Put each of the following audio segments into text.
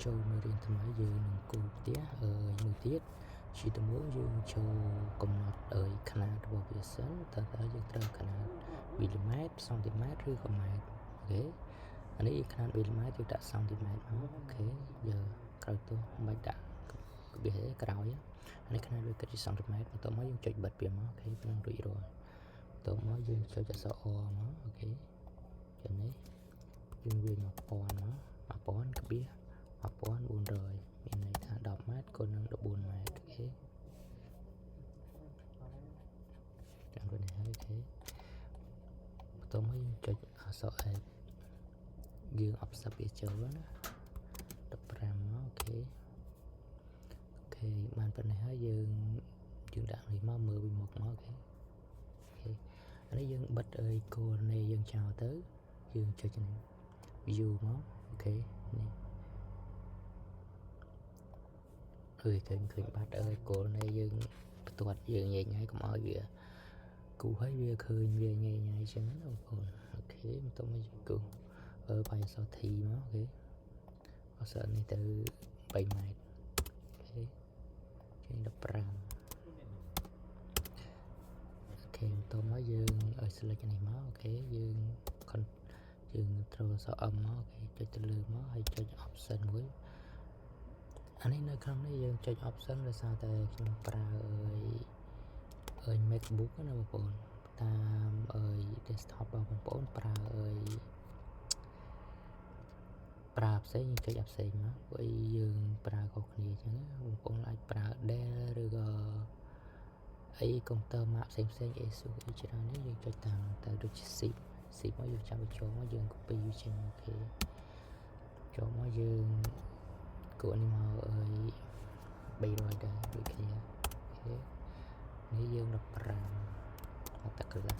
châu mới đến thầm ấy giờ nâng cô tía ở người tiết chỉ tầm muốn dương cho công nọt ở khả năng của việc sớm thật ở dương trơ khả năng mm cmឬក៏ម៉ែត្រអូខេអានេះខនាតmmយើងដាក់ cm អូខេgiờក្រោយទៅមិនដាក់វាក្រោយអានេះខនាតវាគិតជា cm បន្ទាប់មកយើងចុចបិទវាមកអូខេនឹងរួចរាល់បន្ទាប់មកយើងចុចអក្សរ O មកអូខេចឹងនេះយើងវាមក1000មក1000ក្បៀស1400មានន័យថា10 ម៉ែត្រគុណនឹង14 ម៉ែត្រអូខេចាំទៅនេះហើយអូខេបន្ទាប់មកយើងចុចអក្សរ F យើងអបសាប់វាចូលណា15មកអូខេបានប៉ុណ្ណេះហើយយើងដាក់នេះមកមើលពីមុខមកអូខេអានេះយើងបិទអីគោលនៃយើងចោលទៅយើងចុចនេះ view មកអូខេនេះឃើញបាត់អើយគោលនៃយើងបន្ទាត់យើងញែកហើយកុំឲ្យវាគូឲ្យវាឃើញវាញែកអញ្ចឹងណាបងប្អូនអូខេបន្ទាប់មកយើងគូបាយអក្សរ T មកអូខេអក្សរនេះទៅ3 ម៉ែត្រអូខេចេញ15អូខេបន្ទាប់មកយើងឲ្យ select នេះមកអូខេយើងត្រូវអក្សរ M មកអូខេចុចទៅលើមកហើយចុច option មួយអានេះនៅក្នុងនេះយើងចុច option ដោយសារតែខ្ញុំប្រើMacBook ណាបងប្អូនតាម desktop របស់បងប្អូនប្រើផ្សេងយើងចុចផ្សេងមកព្រោះយើងប្រើខុសគ្នាអញ្ចឹងបងប្អូនអាចប្រើ Dell ឬក៏អីកុំព្យូទ័រ Mac ផ្សេងASUS អីច្រើននេះយើងចុចតាមទៅដូចជា zip មកយើងចាប់ចូលមកយើង copy វាចេញអូខេចូលមកយើងគូនេះមក300ដែរដូចគ្នាអូខេនេះយើង15មកតាកន្លះ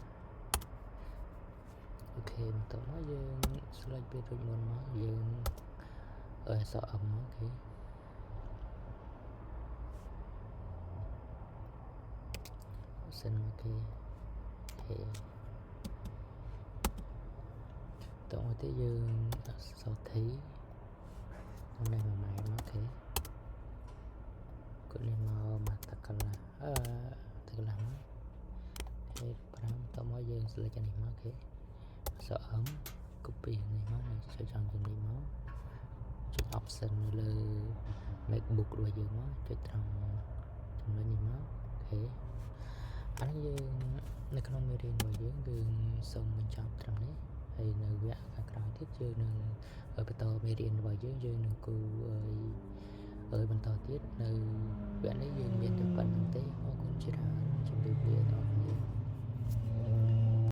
អូខេបន្ទាប់មកយើង select វាដូចមុនមកយើងអក្សរ M អូខេសិនមកគេតោះមកទីយើងអក្សរ T នៅ1 ម៉ែត្រមកអូខេគូនេះមកតាកន្លះតាកន្លះមកអូខេ5តោះមកយើង select នេះមកអូខេអក្សរ M copy នេះមកចុចចំនេះមកចុច option នៅលើ MacBook របស់យើងមកចុចត្រង់ចំណុចនេះមកអូខេអានេះយើងនៅក្នុងមេរៀនរបស់យើងសូមបញ្ចប់ត្រឹមនេះហើយនៅវគ្គក្រោយទៀតយើងនឹងបន្តមេរៀនរបស់យើងនឹងគូបន្តទៀតនៅវគ្គនេះយើង